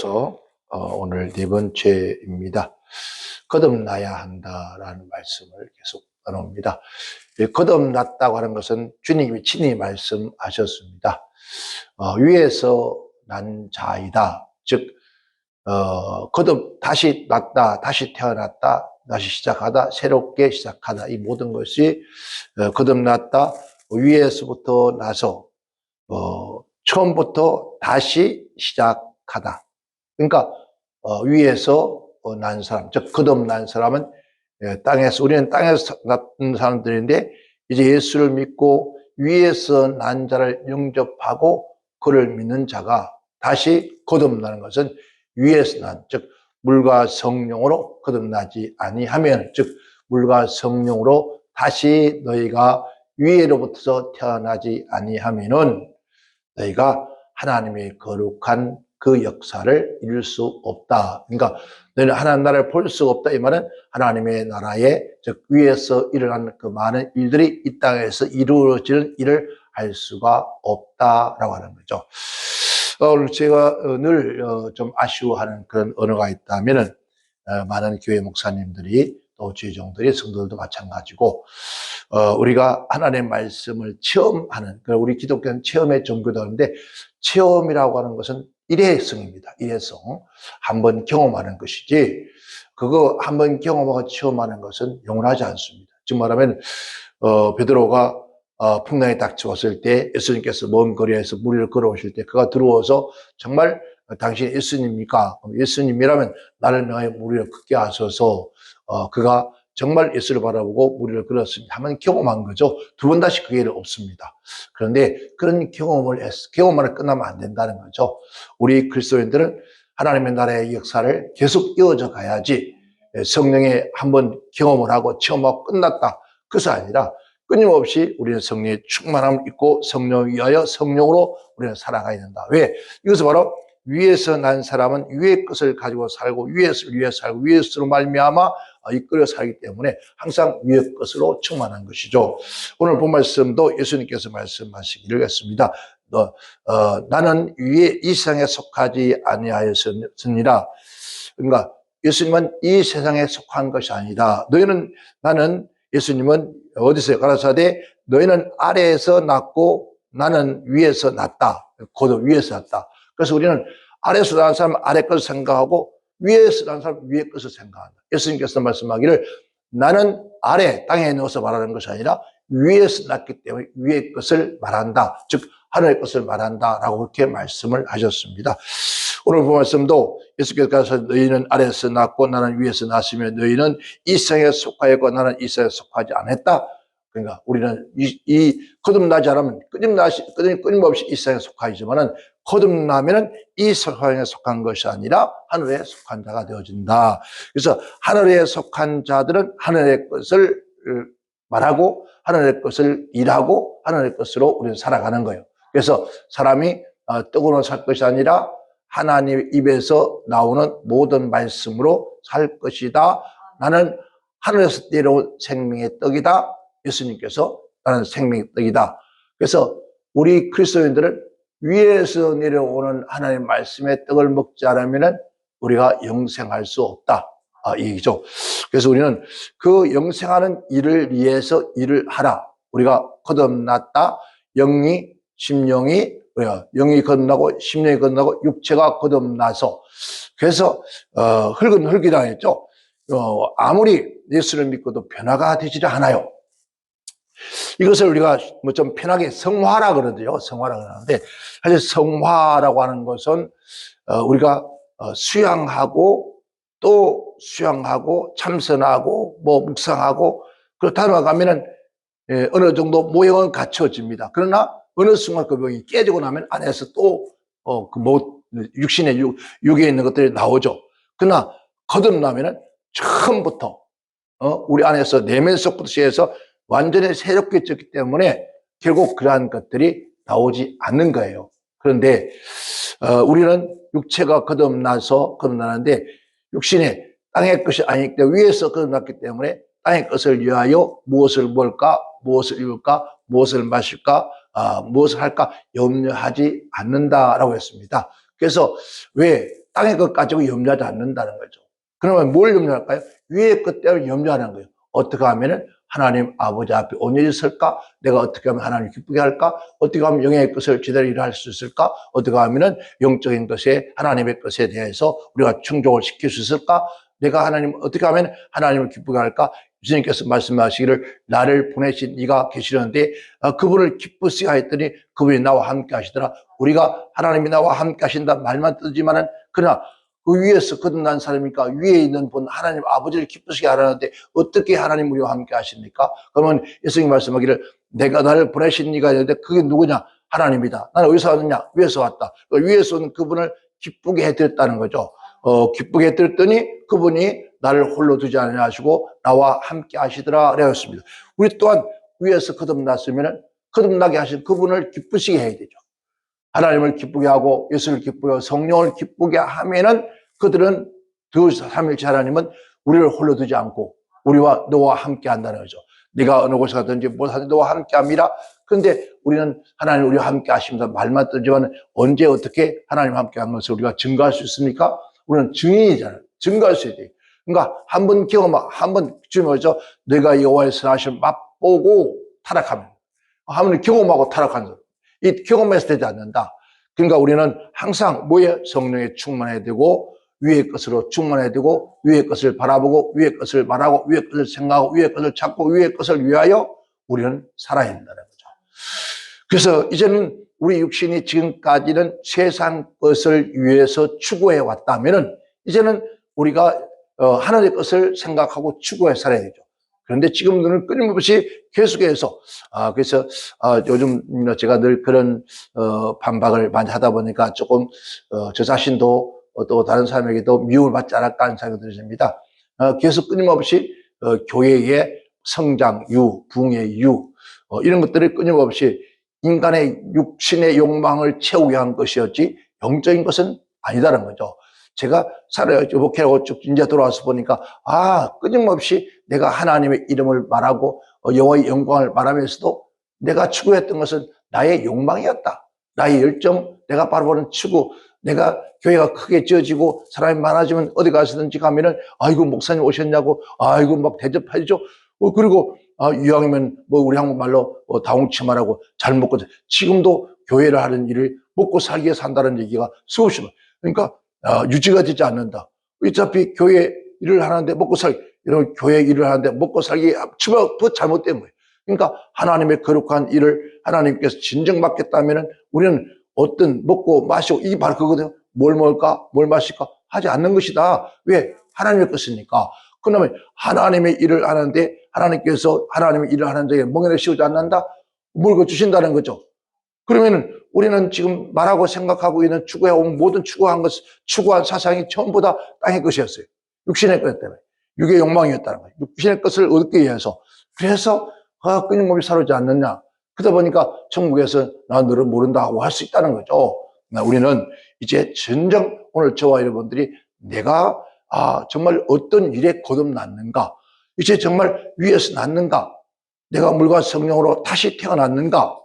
이어서 오늘 네 번째입니다. 거듭나야 한다라는 말씀을 계속 나눕니다. 거듭났다고 하는 것은 주님이 친히 말씀하셨습니다. 위에서 난 자이다. 즉 다시 났다, 다시 태어났다, 다시 시작하다, 새롭게 시작하다. 이 모든 것이 거듭났다, 위에서부터 나서 처음부터 다시 시작하다. 그러니까 위에서 난 사람, 즉 거듭난 사람은 우리는 땅에서 났던 사람들인데 이제 예수를 믿고 위에서 난 자를 영접하고 그를 믿는 자가 다시 거듭나는 것은 위에서 난, 즉 물과 성령으로 거듭나지 아니하면, 즉 물과 성령으로 다시 너희가 위에로부터 태어나지 아니하면은 너희가 하나님의 거룩한 그 역사를 이룰 수 없다. 그러니까 너희는 하나님 나라를 볼 수 없다. 이 말은 하나님의 나라에, 즉 위에서 일어나는 그 많은 일들이 이 땅에서 이루어지는 일을 할 수가 없다라고 하는 거죠. 오늘 제가 늘 좀 아쉬워하는 그런 언어가 있다면은 많은 교회 목사님들이 또 주의종들이 성도들도 마찬가지고 우리가 하나님의 말씀을 체험하는, 우리 기독교는 체험의 종교다 하는데 체험이라고 하는 것은 일회성입니다. 일회성. 한번 경험하는 것이지 그거 한번 경험하고 체험하는 것은 영원하지 않습니다. 즉 말하면 베드로가 풍랑이 닥쳐왔을 때 예수님께서 먼 거리에서 무리를 걸어오실 때 그가 들어와서 정말 당신이 예수님입니까? 예수님이라면 나를 명하여 무리를 걷게 하소서. 그가 정말 예수를 바라보고 무리를 걸었습니다. 한번 경험한 거죠. 두 번 다시 그 기회는 없습니다. 그런데 그런 경험만 끝나면 안 된다는 거죠. 우리 그리스도인들은 하나님의 나라의 역사를 계속 이어져 가야지 성령의 한번 경험을 하고 체험하고 끝났다. 그것이 아니라 끊임없이 우리는 성령의 충만함을 입고 성령을 위하여 성령으로 우리는 살아가야 된다. 왜? 이것은 바로 위에서 난 사람은 위의 것을 가지고 살고 위에서 살고 위에서로 말미암아 이끌어 살기 때문에 항상 위의 것으로 충만한 것이죠. 오늘 본 말씀도 예수님께서 말씀하시기를 했습니다. 나는 위에 이 세상에 속하지 아니하였으니라. 그러니까 예수님은 이 세상에 속한 것이 아니다. 예수님은 어디서 가라사대 너희는 아래에서 났고 나는 위에서 났다. 곧 위에서 났다. 그래서 우리는 아래에서 난 사람은 아래 것을 생각하고 위에서 난 사람은 위에 것을 생각한다. 예수님께서 말씀하기를 나는 아래 땅에 넣어서 말하는 것이 아니라 위에서 났기 때문에 위의 것을 말한다. 즉 하늘의 것을 말한다 라고 그렇게 말씀을 하셨습니다. 오늘 본 말씀도 예수께서 가서 너희는 아래에서 났고 나는 위에서 났으며 너희는 이 세상에 속하였고 나는 이 세상에 속하지 않았다. 그러니까 우리는 이 거듭나지 않으면 끊임없이 이 세상에 속하지만은 거듭나면은 이 세상에 속한 것이 아니라 하늘에 속한 자가 되어진다. 그래서 하늘에 속한 자들은 하늘의 것을 말하고 하늘의 것을 일하고 하늘의 것으로 우리는 살아가는 거예요. 그래서 사람이 떡으로 살 것이 아니라 하나님 입에서 나오는 모든 말씀으로 살 것이다. 나는 하늘에서 내려온 생명의 떡이다. 예수님께서 나는 생명의 떡이다. 그래서 우리 그리스도인들은 위에서 내려오는 하나님의 말씀의 떡을 먹지 않으면 우리가 영생할 수 없다. 이 얘기죠. 그래서 우리는 그 영생하는 일을 위해서 일을 하라. 우리가 거듭났다. 영이 거듭나고 심령이 거듭나고 육체가 거듭나서 그래서 흙은 흙이라 했죠. 아무리 예수를 믿고도 변화가 되지 않아요. 이것을 우리가 뭐 좀 편하게 성화라 그러죠. 성화라 그러는데 사실 성화라고 하는 것은 우리가 수양하고 또 수양하고 참선하고 뭐 묵상하고 그렇다 나가면은 어느 정도 모형은 갖춰집니다. 그러나 어느 순간 그 모형이 깨지고 나면 안에서 또 육신의 육에 있는 것들이 나오죠. 그러나 거듭나면은 처음부터 우리 안에서 내면 속부터 시작해서 완전히 새롭게 졌기 때문에 결국 그러한 것들이 나오지 않는 거예요. 그런데 우리는 육체가 거듭나는데 육신이 땅의 것이 아니기 때문에 위에서 거듭났기 때문에 땅의 것을 위하여 무엇을 먹을까, 무엇을 입을까, 무엇을 마실까, 무엇을 할까 염려하지 않는다라고 했습니다. 그래서 왜 땅의 것 가지고 염려하지 않는다는 거죠. 그러면 뭘 염려할까요? 위의 것 때문에 염려하는 거예요. 어떻게 하면은 하나님 아버지 앞에 온전히 설까? 내가 어떻게 하면 하나님 기쁘게 할까? 어떻게 하면 영의 것을 제대로 일할 수 있을까? 어떻게 하면은 영적인 것에 하나님의 것에 대해서 우리가 충족을 시킬 수 있을까? 내가 하나님 어떻게 하면 하나님을 기쁘게 할까? 주님께서 말씀하시기를 나를 보내신 이가 계시는데 그분을 기쁘시게 하였더니 그분이 나와 함께 하시더라. 우리가 하나님이 나와 함께 하신다 말만 뜨지만은 그러나 그 위에서 거듭난 사람이니까 위에 있는 분 하나님 아버지를 기쁘시게 하라는데 어떻게 하나님 우리와 함께 하십니까? 그러면 예수님이 말씀하기를 내가 나를 보내신 이가 있는데 그게 누구냐? 하나님이다. 나는 어디서 왔느냐? 위에서 왔다. 위에서 온 그분을 기쁘게 해드렸다는 거죠. 기쁘게 해드렸더니 그분이 나를 홀로 두지 않으려 하시고 나와 함께 하시더라 그랬습니다. 우리 또한 위에서 거듭났으면 거듭나게 하신 그분을 기쁘시게 해야 되죠. 하나님을 기쁘게 하고 예수를 기쁘게 하고 성령을 기쁘게 하면은 그들은 그 삼위일체 하나님은 우리를 홀로 두지 않고 우리와 너와 함께 한다는 거죠. 네가 어느 곳에 가든지 무엇하든지 너와 함께 합니다. 그런데 우리는 하나님 우리와 함께 하시면서 말만 뜨지만 언제 어떻게 하나님과 함께 한 것을 우리가 증거할 수 있습니까? 우리는 증인이잖아요. 증거할 수 있어야 돼요. 그러니까 한번 경험하, 한번 주님께서 내가 여호와의 선하심을 맛보고 타락하면 한번 경험하고 타락하는 거예요. 이 경험에서 되지 않는다. 그러니까 우리는 항상 뭐에 성령에 충만해야 되고 위의 것으로 충만해야 되고 위의 것을 바라보고 위의 것을 말하고 위의 것을 생각하고 위의 것을 찾고 위의 것을 위하여 우리는 살아야 된다는 거죠. 그래서 이제는 우리 육신이 지금까지는 세상 것을 위해서 추구해 왔다면은 이제는 우리가 하나님의 것을 생각하고 추구해 살아야 되죠. 그런데 지금은 끊임없이 계속해서 그래서 요즘 제가 늘 그런 반박을 많이 하다 보니까 조금 저 자신도 또 다른 사람에게도 미움을 받지 않을까 하는 생각이 듭니다. 계속 끊임없이 교회의 성장, 부흥의 이런 것들이 끊임없이 인간의 육신의 욕망을 채우기 위한 것이었지 영적인 것은 아니다라는 거죠. 제가 살아요. 목회하고 쭉 이제 돌아와서 보니까, 끊임없이 내가 하나님의 이름을 말하고, 여호와의 영광을 말하면서도 내가 추구했던 것은 나의 욕망이었다. 나의 열정, 내가 바라보는 추구, 내가 교회가 크게 지어지고 사람이 많아지면 어디 가서든지 가면은, 아이고, 목사님 오셨냐고, 아이고, 막 대접하죠. 그리고, 이왕이면 우리 한국말로 다홍치마라고 잘 먹고, 지금도 교회를 하는 일을 먹고 살기 위해 산다는 얘기가 수없이 많아요. 그러니까, 유지가 되지 않는다. 어차피 교회 일을 하는데 먹고 살기, 이런 교회 일을 하는데 먹고 살기 더 잘못된 거예요. 그러니까 하나님의 거룩한 일을 하나님께서 진정받겠다면은 우리는 어떤 먹고 마시고 이게 바로 그거거든요. 뭘 먹을까? 뭘 마실까? 하지 않는 것이다. 왜? 하나님의 것이니까. 그러면 하나님의 일을 하는데 하나님께서 하나님의 일을 하는 자에게 멍에를 씌우지 않는다? 뭘 주신다는 거죠. 그러면은 우리는 지금 말하고 생각하고 있는 추구해온 모든 추구한 사상이 전부 다 땅의 것이었어요. 육신의 것 때문에. 육의 욕망이었다는 거예요. 육신의 것을 얻기 위해서. 그래서 끊임없이 사르지 않느냐. 그러다 보니까 천국에서 나 너를 모른다 하고 할 수 있다는 거죠. 우리는 이제 진정 오늘 저와 여러분들이 내가 정말 어떤 일에 거듭났는가. 이제 정말 위에서 났는가. 내가 물과 성령으로 다시 태어났는가.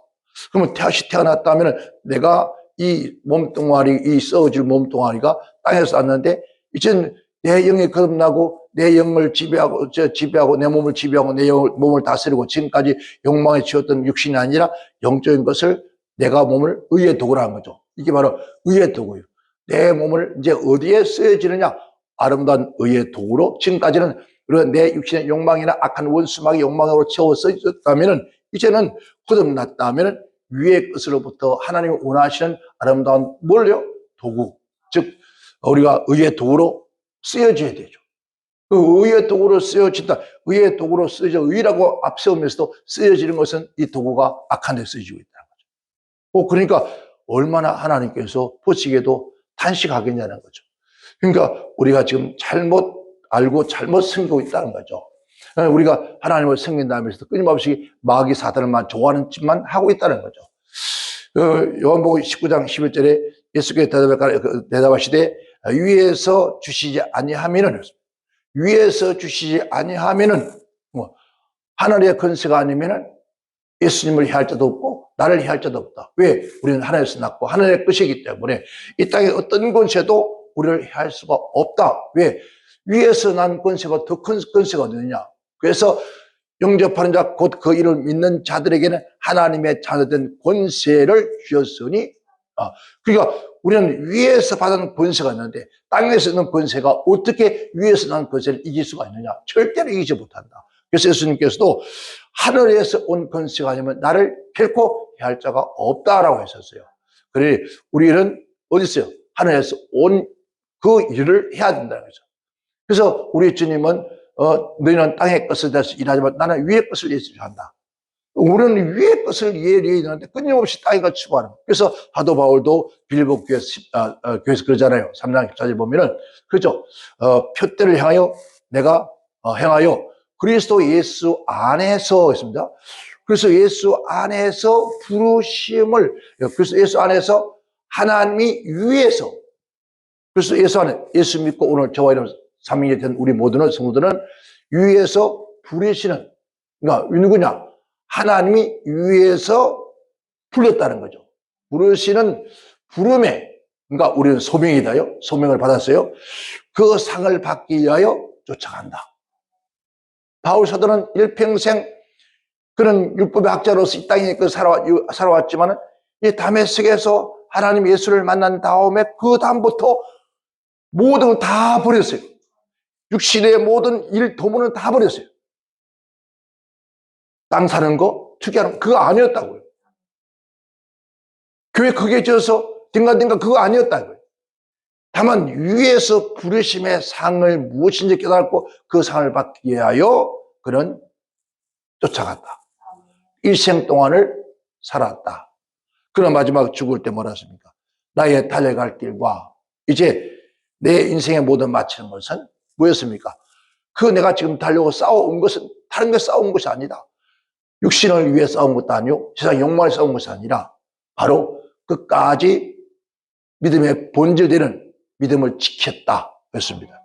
그러면 다시 태어났다면 내가 이 몸뚱아리, 이 썩어질 몸뚱아리가 땅에서 왔는데 이제는 내 영이 거듭나고 내 영을 지배하고 내 몸을 지배하고 내 몸을 다스리고 지금까지 욕망에 지었던 육신이 아니라 영적인 것을 내가 몸을 의의 도구라 한 거죠. 이게 바로 의의 도구예요. 내 몸을 이제 어디에 쓰여지느냐? 아름다운 의의 도구로 지금까지는 내 육신의 욕망이나 악한 원수막의 욕망으로 채워 써있었다면 이제는 거듭났다면 위의 것으로부터 하나님이 원하시는 아름다운 뭘요? 도구. 즉 우리가 의의 도구로 쓰여져야 되죠. 그 의의 도구로 쓰여진다. 의의 도구로 쓰여져 의라고 앞세우면서도 쓰여지는 것은 이 도구가 악한 데 쓰여지고 있다는 거죠. 그러니까 얼마나 하나님께서 보시기에도 탄식하겠냐는 거죠. 그러니까 우리가 지금 잘못 알고 잘못 섬기고 있다는 거죠. 우리가 하나님을 섬긴다면서도 끊임없이 마귀 사단을만 좋아하는 짓만 하고 있다는 거죠. 요한복음 19장 11절에 예수께서 대답하시되 위에서 주시지 아니하면은 위에서 주시지 아니하면은 하늘의 권세가 아니면은 예수님을 해할 자도 없고 나를 해할 자도 없다. 왜? 우리는 하늘에서 났고 하늘의 것이기 때문에 이 땅의 어떤 권세도 우리를 해할 수가 없다. 왜? 위에서 난 권세가 더 큰 권세가 어디냐? 그래서 영접하는 자, 곧 그 이름을 믿는 자들에게는 하나님의 자녀된 권세를 주셨으니, 그러니까 우리는 위에서 받은 권세가 있는데 땅에서 있는 권세가 어떻게 위에서 난 권세를 이길 수가 있느냐? 절대로 이기지 못한다. 그래서 예수님께서도 하늘에서 온 권세가 아니면 나를 결코 해할 자가 없다라고 하셨어요. 그래 우리는 어디 있어요? 하늘에서 온 그 일을 해야 된다는 거죠. 그래서 우리 주님은 너희는 땅의 것을 대해서 일하지만 나는 위의 것을 위해서 한다. 우리는 위의 것을 위해 하는데 끊임없이 땅에가 추구하는 거예요. 그래서 사도 바울도 빌립보 교회에서 그러잖아요. 3장 14절 보면은 그렇죠. 표대를 향하여 내가 행하여 그리스도 예수 안에서 했습니다. 그래서 예수 안에서 부르심을, 그래서 예수 안에서 하나님이 위에서, 그래서 예수 안에, 예수 믿고 오늘 저와 이런 삼위이 된 우리 모두는, 성도들은 위에서 부르시는, 그러니까 누구냐? 하나님이 위에서 불렀다는 거죠. 부르시는 부름에, 그러니까 우리는 소명이다요. 소명을 받았어요. 그 상을 받기 위하여 쫓아간다. 바울 사도는 일평생 그는 율법의 학자로서 이 땅에 살아왔지만 이 다메섹에서 하나님 예수를 만난 다음에 그 다음부터 모든 걸 다 버렸어요. 육신의 모든 일 도모는 다 버렸어요. 땅 사는 거, 투기하는 거 그거 아니었다고요. 교회 크게 지어서 딩가딩가 그거 아니었다고요. 다만 위에서 부르심의 상을 무엇인지 깨닫고 그 상을 받기 위하여 그는 쫓아갔다. 일생 동안을 살았다. 그런 마지막 죽을 때 뭐라 했습니까? 나의 달려갈 길과 이제 내 인생의 모든 마치는 것은 뭐였습니까? 그 내가 지금 달려고 싸워온 것은 다른 게 싸운 것이 아니다. 육신을 위해 싸운 것도 아니고 세상 욕망을 싸운 것이 아니라 바로 끝까지 믿음의 본질되는 믿음을 지켰다. 그렇습니다.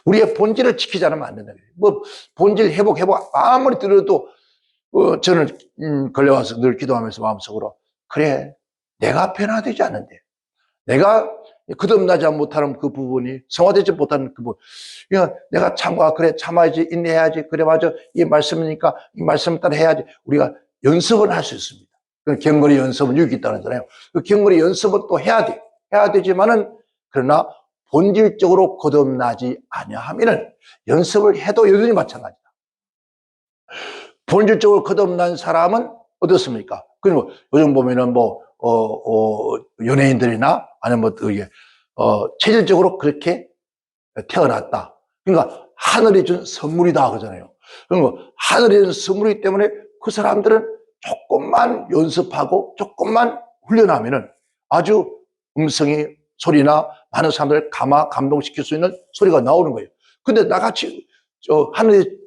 우리의 본질을 지키지 않으면 안 된다. 뭐 본질 회복 아무리 들어도 저는 걸려와서 늘 기도하면서 마음속으로 그래 내가 변화되지 않는데 내가 거듭나지 못하는 그 부분이 성화되지 못하는 그 부분 내가 그래 참아야지 인내해야지 그래 맞아 이 말씀이니까 이 말씀 따라 해야지 우리가 연습을 할 수 있습니다. 경건의 연습은 여기 있다는 거잖아요. 그 경건의 연습은 또 해야 되지만은 그러나 본질적으로 거듭나지 아니하면은 연습을 해도 여전히 마찬가지다. 본질적으로 거듭난 사람은 어떻습니까? 그리고 요즘 보면은 연예인들이나 아니면 체질적으로 그렇게 태어났다. 그러니까 하늘이 준 선물이다 그러잖아요. 그리고 하늘이 준 선물이기 때문에 그 사람들은 조금만 연습하고 조금만 훈련하면은 아주 음성이 소리나 많은 사람들을 감동시킬 수 있는 소리가 나오는 거예요. 근데 나같이 하늘이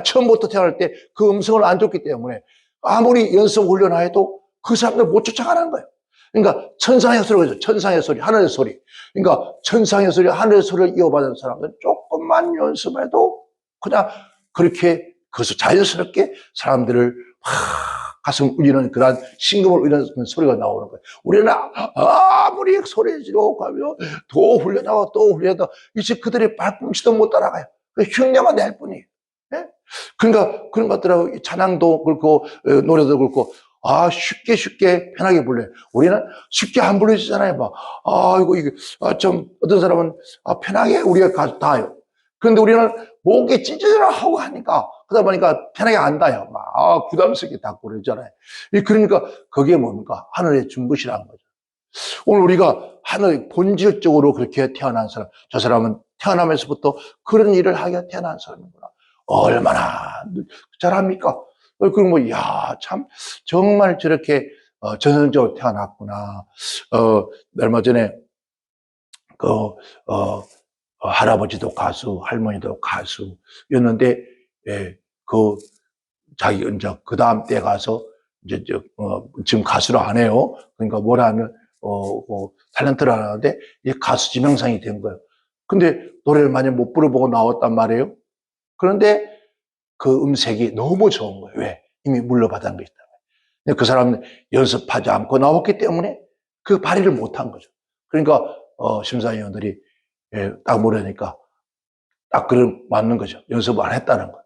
처음부터 태어날 때 그 음성을 안 줬기 때문에 아무리 연습 훈련해도 그 사람들 못 쫓아가는 거예요. 그러니까 천상의 소리가 천상의 소리, 하늘의 소리. 그러니까 천상의 소리, 하늘의 소리를 이어받은 사람들은 조금만 연습해도 그냥 그렇게 그것을 자연스럽게 사람들을 가슴 울리는 그런 심금을 울리는 소리가 나오는 거예요. 우리는 아무리 소리 지르고 가면 또 훈련하고 또 훈련하고 이제 그들의 발꿈치도 못 따라가요. 흉내만 낼 뿐이에요. 네? 그러니까 그런 것들하고 찬양도 그렇고 노래도 그렇고 쉽게 편하게 불러요. 우리는 쉽게 안 불러지잖아요. 이게 좀 어떤 사람은 편하게 우리가 닿아요. 그런데 우리는 목에 찢어져라 하고 하니까 그러다 보니까 편하게 안 닿아요. 부담스럽게 닿고 그러잖아요. 그러니까 그게 뭡니까? 하늘의 준 것이라는 거죠. 오늘 우리가 하늘 본질적으로 그렇게 태어난 사람, 저 사람은 태어나면서부터 그런 일을 하게 태어난 사람이구나. 얼마나 잘합니까? 그리고 참, 정말 저렇게, 전형적으로 태어났구나. 얼마 전에, 할아버지도 가수, 할머니도 가수였는데, 자기, 이제, 그 다음 때 가서, 지금 가수를 안 해요. 그러니까 뭐라 하면, 탤런트를 하는데, 가수 지명상이 된 거예요. 근데 노래를 많이 못 부르보고 나왔단 말이에요. 그런데 그 음색이 너무 좋은 거예요. 왜? 이미 물려받은 것이다. 그 사람은 연습하지 않고 나왔기 때문에 그 발휘를 못한 거죠. 그러니까 심사위원들이 예, 딱 모르니까 딱 그런 맞는 거죠. 연습을 안 했다는 거예요.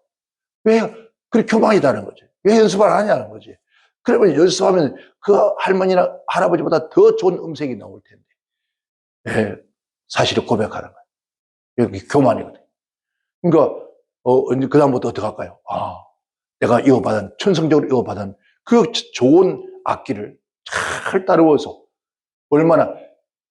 왜 그렇게 교만이다는 거지? 왜 연습을 안 하냐는 거지? 그러면 연습하면 그 할머니나 할아버지보다 더 좋은 음색이 나올 텐데. 예, 사실을 고백하는 거예요. 여기 교만이거든요. 그러니까, 그다음부터 어떻게 할까요? 아, 내가 이어받은, 천성적으로 이어받은 그 좋은 악기를 잘 따르어서 얼마나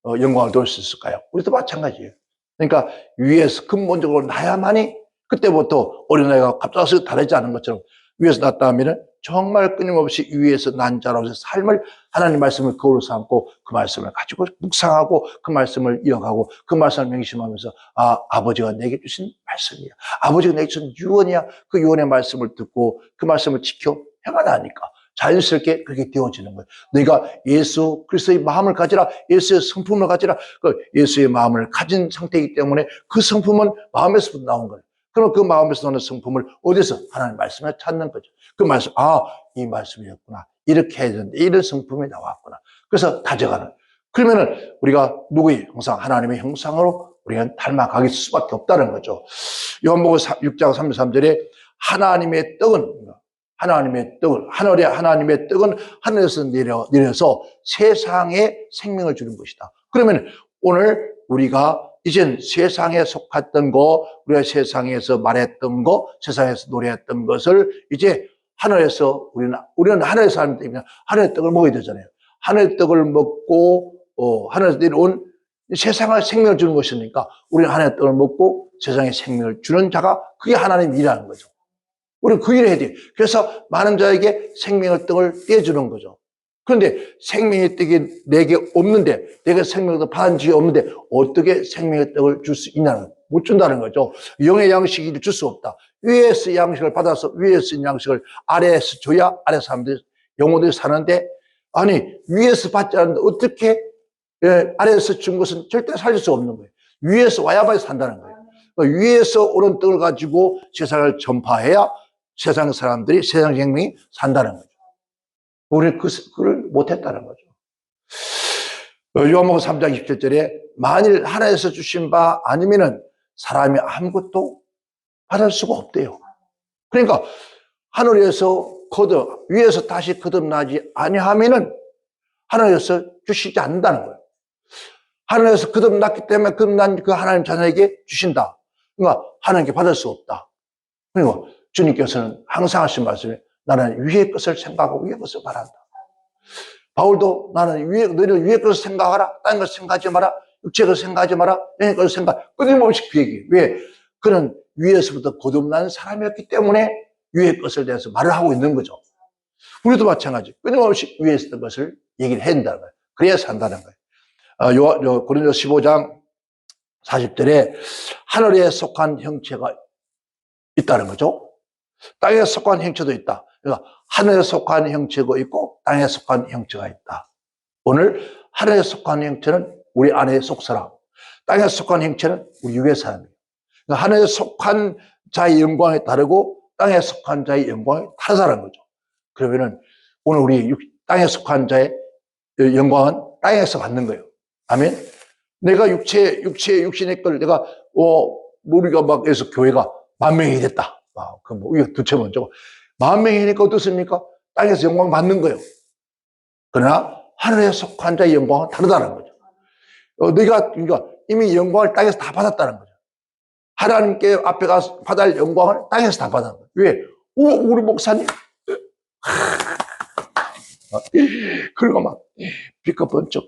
영광을 돌 수 있을까요? 우리도 마찬가지예요. 그러니까 위에서 근본적으로 나야만이 그때부터 어린아이가 갑자기 다르지 않은 것처럼 위에서 났다 하면은 정말 끊임없이 위에서 난 자로서 삶을 하나님 말씀을 거울로 삼고 그 말씀을 가지고 묵상하고 그 말씀을 이어가고 그 말씀을 명심하면서 아버지가 내게 주신 말씀이야. 아버지가 내게 주신 유언이야. 그 유언의 말씀을 듣고 그 말씀을 지켜 행하나니까 자연스럽게 그렇게 되어지는 거예요. 너희가 예수 그리스도의 마음을 가지라, 예수의 성품을 가지라. 그 예수의 마음을 가진 상태이기 때문에 그 성품은 마음에서부터 나온 거예요. 그럼 그 마음에서 나오는 성품을 어디서? 하나님 말씀에 찾는 거죠. 그 말씀, 이 말씀이었구나. 이렇게 해야 되는데 이런 성품이 나왔구나. 그래서 다져가는. 그러면은 우리가 누구의 형상? 하나님의 형상으로 우리가 닮아가길 수밖에 없다는 거죠. 요한복음 6장 33절에 하나님의 떡은 하나님의 떡은 하늘에서 내려서 세상에 생명을 주는 것이다. 그러면 오늘 우리가 이젠 세상에 속했던 거, 우리가 세상에서 말했던 거, 세상에서 노래했던 것을 이제 하늘에서 우리는 하늘에서 사는 때문에 하늘의 떡을 먹어야 되잖아요. 하늘의 떡을 먹고 하늘에서 내려온 세상에 생명을 주는 것이니까 우리는 하늘의 떡을 먹고 세상에 생명을 주는 자가 그게 하나님의 일이라는 거죠. 우리는 그 일을 해야 돼요. 그래서 많은 자에게 생명의 떡을 떼주는 거죠. 그런데 생명의 떡이 내게 없는데, 내가 생명의 떡을 받은 적이 없는데 어떻게 생명의 떡을 줄 수 있냐는 거예요. 못 준다는 거죠. 영의 양식을 줄 수 없다. 위에서 양식을 받아서 위에서 있는 양식을 아래에서 줘야 아래 사람들이 영혼들이 사는데, 아니 위에서 받지 않는데 어떻게 아래에서 준 것은 절대 살릴 수 없는 거예요. 위에서 와야만 산다는 거예요. 그러니까 위에서 오른 떡을 가지고 세상을 전파해야 세상 사람들이, 세상 생명이 산다는 거죠. 우리는 그걸 못했다는 거죠. 요한복음 3장 27절에 만일 하나님에서 주신 바 아니면은 사람이 아무것도 받을 수가 없대요. 그러니까 하늘에서 위에서 다시 거듭나지 아니하면은 하늘에서 주시지 않는다는 거예요. 하늘에서 거듭났기 때문에 거듭난 그 하나님 자녀에게 주신다. 그러니까 하나님께 받을 수 없다. 그리고 주님께서는 항상 하신 말씀이 나는 위의 것을 생각하고 위의 것을 바란다. 바울도 나는 너희는 위의 것을 생각하라. 딴 것을 생각하지 마라. 육체의 것을 생각하지 마라. 영의 것을 생각. 끊임없이 그 얘기. 왜? 그는 위에서부터 거듭난 사람이었기 때문에 위의 것을 대해서 말을 하고 있는 거죠. 우리도 마찬가지. 끊임없이 위에 있었던 것을 얘기를 해야 된다는 거예요. 그래야 산다는 거예요. 고린도 15장 40절에 하늘에 속한 형체가 있다는 거죠. 땅에 속한 형체도 있다. 그러니까 하늘에 속한 형체가 있고 땅에 속한 형체가 있다. 오늘 하늘에 속한 형체는 우리 안에 속사람, 땅에 속한 형체는 우리 위에 사람이에요. 그러니까 하늘에 속한 자의 영광이 다르고 땅에 속한 자의 영광이 다르다는 거죠. 그러면은 오늘 우리 땅에 속한 자의 영광은 땅에서 받는 거예요. 아멘. 내가 육신의 걸 내가 우리가 막 해서 교회가 10,000명이 됐다. 이거 두째 먼저 10,000명이니까 어떻습니까? 땅에서 영광 받는 거예요. 그러나 하늘에 속한 자의 영광은 다르다는 거죠. 그러니까 이미 영광을 땅에서 다 받았다는 거죠. 하나님께 앞에 가서 받을 영광을 땅에서 다 받은 거예요. 왜? 우리 목사님 그리고 막 빛과 번쩍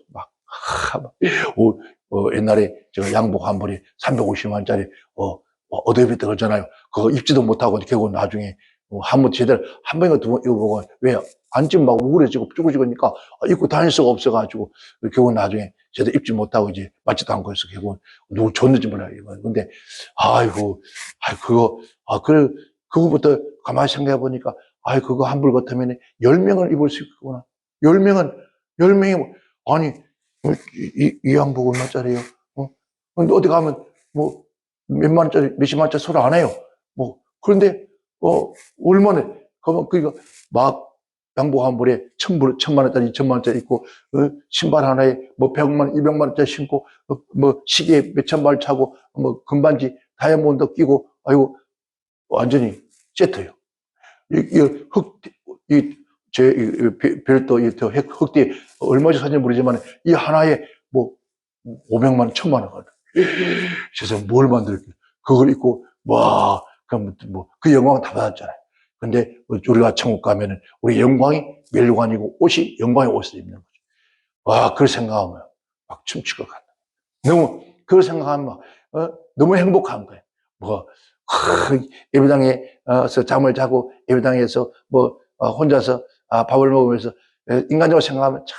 옛날에 저 양복 한 벌이 350만짜리 어드비 들었잖아요. 그거 입지도 못하고 결국 나중에 한번 제대로 한 번인가 두 번 입어보고 왜 앉으면 막 우울해지고 쭈그지니까 입고 다닐 수가 없어가지고 결국 나중에 제대로 입지 못하고 이제 맞지도 않고 해서 결국 누구 줬는지 몰라요. 근데 그거부터 가만히 생각해 보니까 그거 한 벌 같으면 10명을 입을 수 있구나. 10명이 아니 이 양복 얼마짜리예요? 근데 어디 가면 몇만 원짜리, 몇십만 원짜리 소리 안 해요. 그런데, 얼마나, 그러니까 막 양복 한 벌에 1,000만 원짜리, 2,000만 원짜리 입고, 신발 하나에 뭐 100만, 200만 원짜리 신고, 뭐 시계 몇천만 원 차고, 뭐 금반지, 다이아몬드 끼고, 아이고, 완전히 세트예요. 별도, 흑띠, 얼마지 사는지 모르지만, 이 하나에 뭐, 500만 원, 1,000만 원. 세상에 뭘 만들었길래. 그걸 입고, 와, 그럼 뭐, 그 영광은 다 받았잖아요. 근데 우리가 천국 가면은 우리 영광이 멸류관이고 옷이 영광의 옷을 입는 거죠. 와, 그걸 생각하면 막 춤출 것 같다. 너무, 그걸 생각하면 막, 너무 행복한 거예요. 뭐, 예배당에서 잠을 자고 예배당에서 뭐, 혼자서 밥을 먹으면서 인간적으로 생각하면 참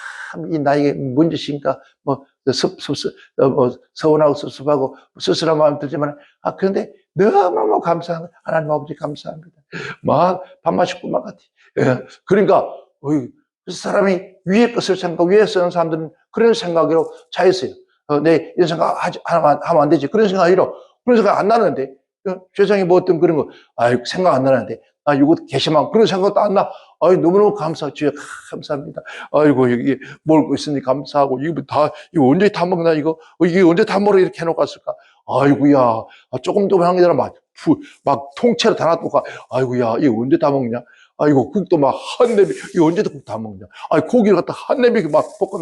이 나에게 뭔 짓인가, 뭐, 서운하고 섭섭하고 쓸쓸한 마음이 들지만, 그런데 너무너무 감사한, 하나님 아버지 감사합니다. 막 밥맛이 꿈만 같아. 그러니까, 사람이 위의 것을 생각, 위에 쓰는 사람들은 그런 생각으로 차 있어요. 내 이런 생각 하면 안 되지. 그런 생각 아니라, 그런 생각 안 나는데, 세상에 뭐 어떤 그런 거, 생각 안 나는데, 이거 개심한 그런 생각도 안 나. 너무너무 감사하고, 주여, 감사합니다. 아이고, 여기 먹을 거 있으니 감사하고, 이거 언제 다 먹나, 이거? 이게 언제 다 먹어 이렇게 해놓고 갔을까? 아이고야, 조금 한 게라 막 통째로 다 놔두고, 아이고야, 이거 언제 다 먹냐? 아이고, 국도 막 한 내비, 이거 언제 국 다 먹냐? 고기를 갖다 한 내비 막 볶아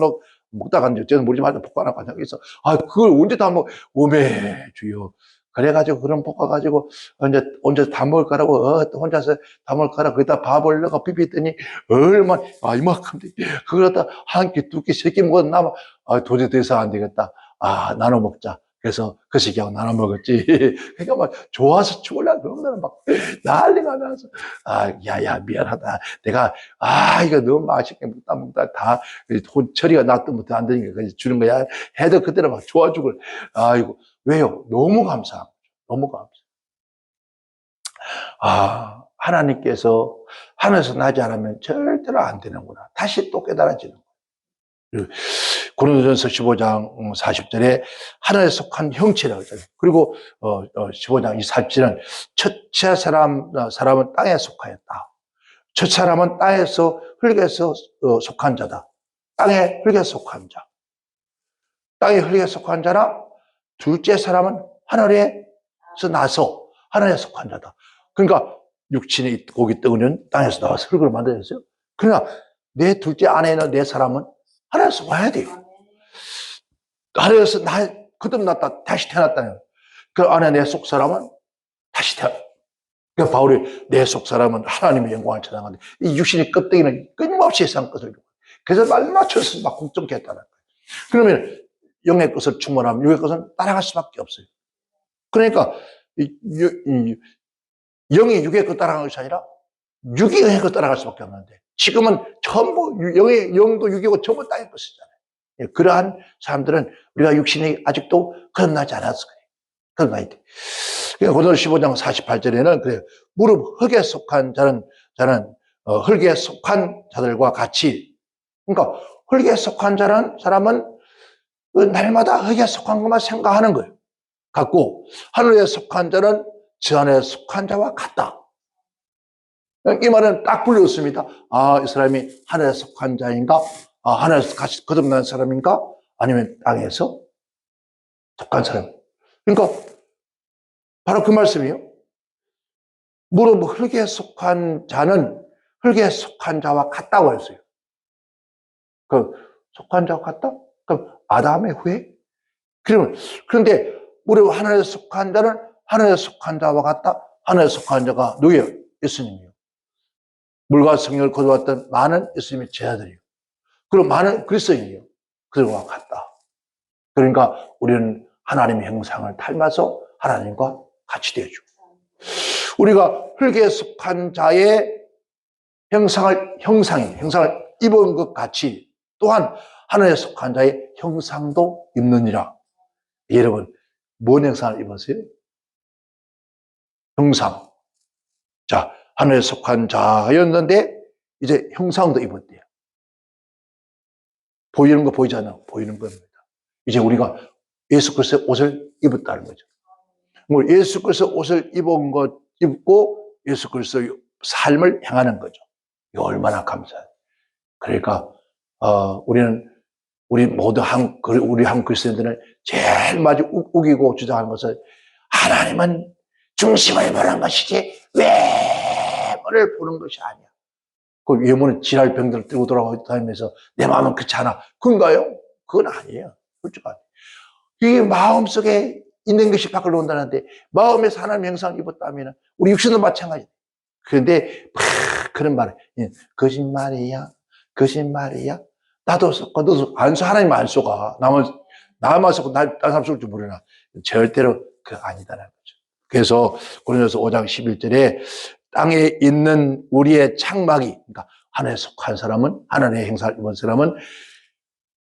먹다가 이제 저는 모르지만 볶아놓고 앉아 있어. 그걸 언제 다 먹어? 오메, 주여. 그래가지고, 그런 볶아가지고, 언제 다 먹을 거라고, 혼자서 다 먹을 거라고, 거기다 밥을 넣어 비비더니, 얼마나, 이만큼, 그걸 갖다 한 끼, 두 끼, 세 끼 먹어도 남아, 도저히 더 이상 안 되겠다. 나눠 먹자. 그래서 그 시기하고 나눠 먹었지. 그러니까 막 좋아서 죽을라 그러면 막 난리가 나서, 야, 미안하다. 내가, 이거 너무 맛있게 먹다 다, 처리가 놔두면 안 되니까 주는 거야. 해도 그때는 막 좋아 죽을. 아이고. 왜요? 너무 감사합니다. 너무 감사. 하나님께서 하늘에서 나지 않으면 절대로 안 되는구나. 다시 또 깨달아지는 거예요. 고린도전서 15장 40절에 하늘에 속한 형체라고 했잖아요. 그리고 15장 24절은 첫째 사람은 땅에 속하였다. 첫 사람은 땅에서 흙에서 속한 자다. 땅에 흙에 속한 자. 땅에 흙에 속한 자라 둘째 사람은 하늘에서 나서 하늘에 속한 자다. 그러니까 육신의 고기 덩어리는 땅에서 나와서 흙으로 만들어졌어요. 그러나 내 둘째 아내는 내 사람은 하늘에서 와야 돼요. 하늘에서 거듭났다 다시 태어났다는 그 안에 내 속 사람은 다시 태어났다. 그러니까 바울이 내 속 사람은 하나님의 영광을 찬양하는데 이 육신의 껍데기는 끊임없이 세상 것을 이루고 그래서 말 맞춰서 막 걱정했다는 거예요. 그러면 영의 것을 충만하면 육의 것은 따라갈 수밖에 없어요. 그러니까 영이 육의 것 따라가는 것이 아니라 육이 영의 것 따라갈 수밖에 없는데 지금은 전부 영도 육이고 전부 땅의 것이잖아요. 그러한 사람들은 우리가 육신이 아직도 거듭나지 않았을 거예요. 거듭나야 돼. 그러니까 고린도서 15장 48절에는 그래요. 무릎 흙에 속한 자는 흙에 속한 자들과 같이, 그러니까 흙에 속한 자는 사람은 날마다 흙에 속한 것만 생각하는 거예요. 같고 하늘에 속한 자는 저 안에 속한 자와 같다. 이 말은 딱 불렸습니다. 이 사람이 하늘에 속한 자인가? 하늘에서 같이 거듭난 사람인가? 아니면 땅에서 속한 사람. 그러니까 바로 그 말씀이에요. 무릎 흙에 속한 자는 흙에 속한 자와 같다고 했어요. 속한 자와 같다? 그럼 아담의 후에? 그런데 무릎 하늘에 속한 자는 하늘에 속한 자와 같다? 하늘에 속한 자가 누구예요? 예수님이요. 물과 성령을 거두었던 많은 예수님의 제자들이요. 그리고 많은 그리스도인이요. 그들과 같다. 그러니까 우리는 하나님의 형상을 닮아서 하나님과 같이 되어주고 우리가 흙에 속한 자의 형상을 입은 것 같이 또한 하늘에 속한 자의 형상도 입느니라. 여러분, 뭔 형상을 입었어요? 형상. 자, 하늘에 속한 자였는데 이제 형상도 입었대요. 보이는 거 보이지 않아? 보이는 겁니다. 이제 우리가 예수 그리스도의 옷을 입었다는 거죠. 뭐 예수 그리스도의 옷을 입고 예수 그리스도의 삶을 행하는 거죠. 이거 얼마나 감사해. 그러니까, 우리 모두 우리 한국 그리스도인들은 제일 마저 우기고 주장하는 것은 하나님은 중심을 보는 것이지 외모를 보는 것이 아니야. 그 외모는 지랄 병들을 들고 돌아다니면서 내 마음은 그렇지 않아. 그건가요? 그건 아니에요. 솔직하게. 이게 마음속에 있는 것이 밖으로 온다는데 마음에서 하나님의 형상을 입었다면 우리 육신도 마찬가지예요. 그런데 그런 말을 거짓말이야. 거짓말이야. 나도 속고 너도 안 쏘. 하나님 안 쏘가. 나만 쏘고 다른 사람 쏠 줄 모르나. 절대로 그 아니다라는 거죠. 그래서 고린도서 5장 11절에 땅에 있는 우리의 창막이, 그러니까 하늘에 속한 사람은, 하늘의 행사를 입은 사람은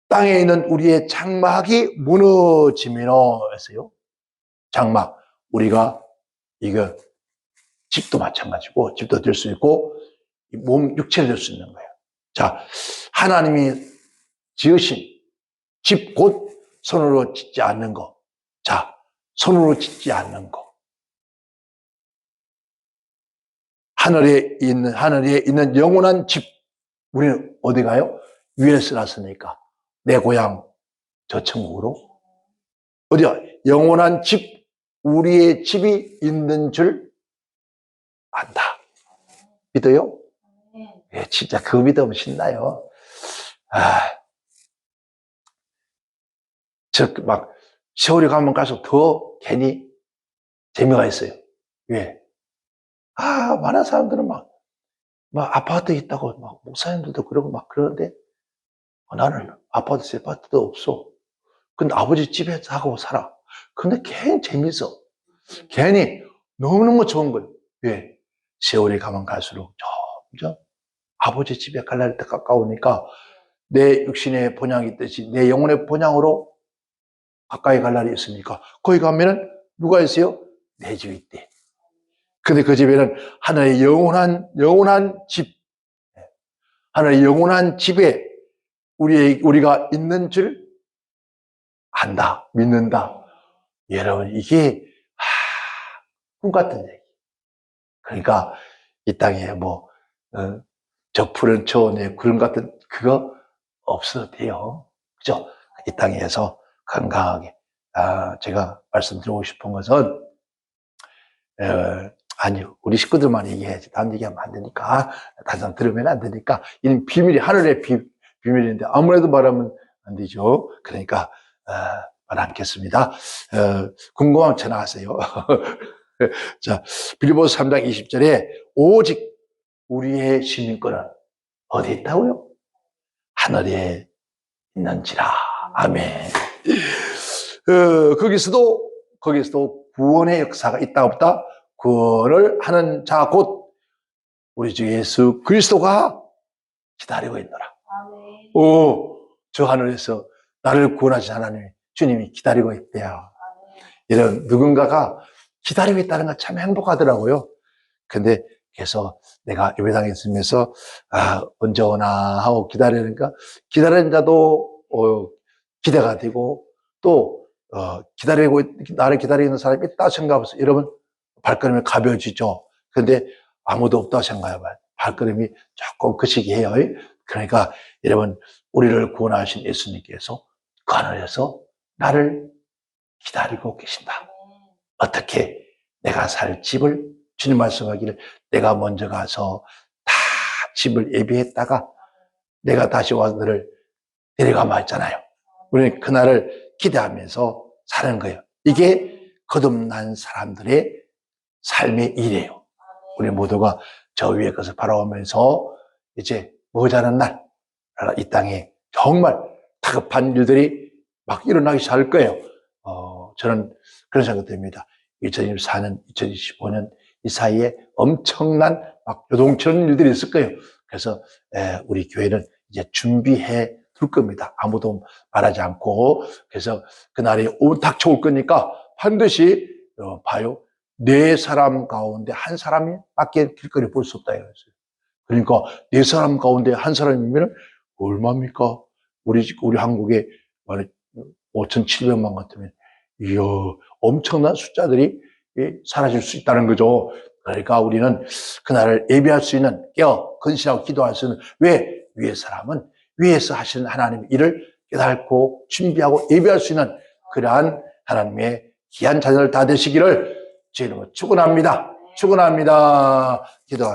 땅에 있는 우리의 창막이 무너지면어 했어요. 장막. 우리가 이거 집도 마찬가지고 집도 될 수 있고 몸 육체를 될 수 있는 거예요. 자, 하나님이 지으신 집 곧 손으로 짓지 않는 거. 자, 손으로 짓지 않는 거. 하늘에 있는 영원한 집. 우리는 어디 가요? 위에서 났으니까. 내 고향 저 천국으로. 어디야? 영원한 집. 우리의 집이 있는 줄 안다. 믿어요? 예, 진짜 그거 믿으면 신나요. 세월이 가면 갈수록 더 괜히 재미가 있어요. 왜? 많은 사람들은 막 아파트 있다고, 목사님들도 그러고 그러는데, 나는 아파트 없어. 근데 아버지 집에 사고 살아. 근데 괜히 재밌어. 괜히 너무너무 좋은 거예요. 왜? 세월이 가면 갈수록 점점 아버지 집에 갈 날이 더 가까우니까 내 육신의 본향이 있듯이 내 영혼의 본향으로 가까이 갈 날이 있으니까 거기 가면은 누가 있어요? 내 집이 있대. 근데 그 집에는 하나의 영원한 집, 하나의 영원한 집에 우리가 있는 줄 안다, 믿는다. 여러분, 이게 꿈 같은 얘기. 그러니까 이 땅에 저 푸른 초원에 구름 같은 그거 없어도 돼요. 그죠? 이 땅에서 건강하게. 제가 말씀드리고 싶은 것은 아니요, 우리 식구들만 얘기해야지. 딴 얘기하면 안 되니까. 다시 한번 들으면 안 되니까. 이는 비밀이, 하늘의 비밀인데, 아무래도 말하면 안 되죠. 그러니까, 말 않겠습니다. 궁금하면 전화하세요. 자, 빌립보서 3장 20절에, 오직 우리의 시민권은 어디 있다고요? 하늘에 있는지라. 아멘. 거기서도 구원의 역사가 있다 없다? 구원을 하는 자 곧 우리 주 예수 그리스도가 기다리고 있노라. 아멘. 저 하늘에서 나를 구원하신 하나님 주님이 기다리고 있대요. 아멘. 이런 누군가가 기다리고 있다는 건 참 행복하더라고요. 근데 그래서 내가 예배당에 있으면서 언제 오나 하고 기다리니까 기다리는 자도 기대가 되고 또 나를 기다리는 사람이 있다 생각하면서 여러분 발걸음이 가벼워지죠. 근데 아무도 없다 생각해봐요. 발걸음이 조금 거시기 해요. 그러니까 여러분 우리를 구원하신 예수님께서 그 하늘에서 나를 기다리고 계신다. 어떻게? 내가 살 집을 주님 말씀하기를 내가 먼저 가서 다 집을 예비했다가 내가 다시 와서 너를 데려가마 했잖아요. 우리는 그날을 기대하면서 사는 거예요. 이게 거듭난 사람들의 삶의 일이에요. 우리 모두가 저 위에 것을 바라보면서 이제 머지않은 날 이 땅에 정말 다급한 일들이 막 일어나기 시작할 거예요. 저는 그런 생각이 듭니다. 2024년, 2025년 이 사이에 엄청난 막 요동치는 일들이 있을 거예요. 그래서 우리 교회는 이제 준비해 둘 겁니다. 아무도 말하지 않고. 그래서 그날이 닥쳐올 거니까 반드시 봐요. 4사람 가운데 한 사람이 밖에 길거리 볼 수 없다 이랬어요. 그러니까 4사람 가운데 한 사람이면 얼마입니까? 우리 한국에 5,700만 같으면 이야 엄청난 숫자들이 사라질 수 있다는 거죠. 그러니까 우리는 그날을 예비할 수 있는, 깨어 근신하고 기도할 수 있는, 왜? 위의 사람은 위에서 하시는 하나님의 일을 깨닫고 준비하고 예비할 수 있는 그러한 하나님의 귀한 자녀들 다 되시기를 제 이름으로 축원합니다. 축원합니다. 기도합니다.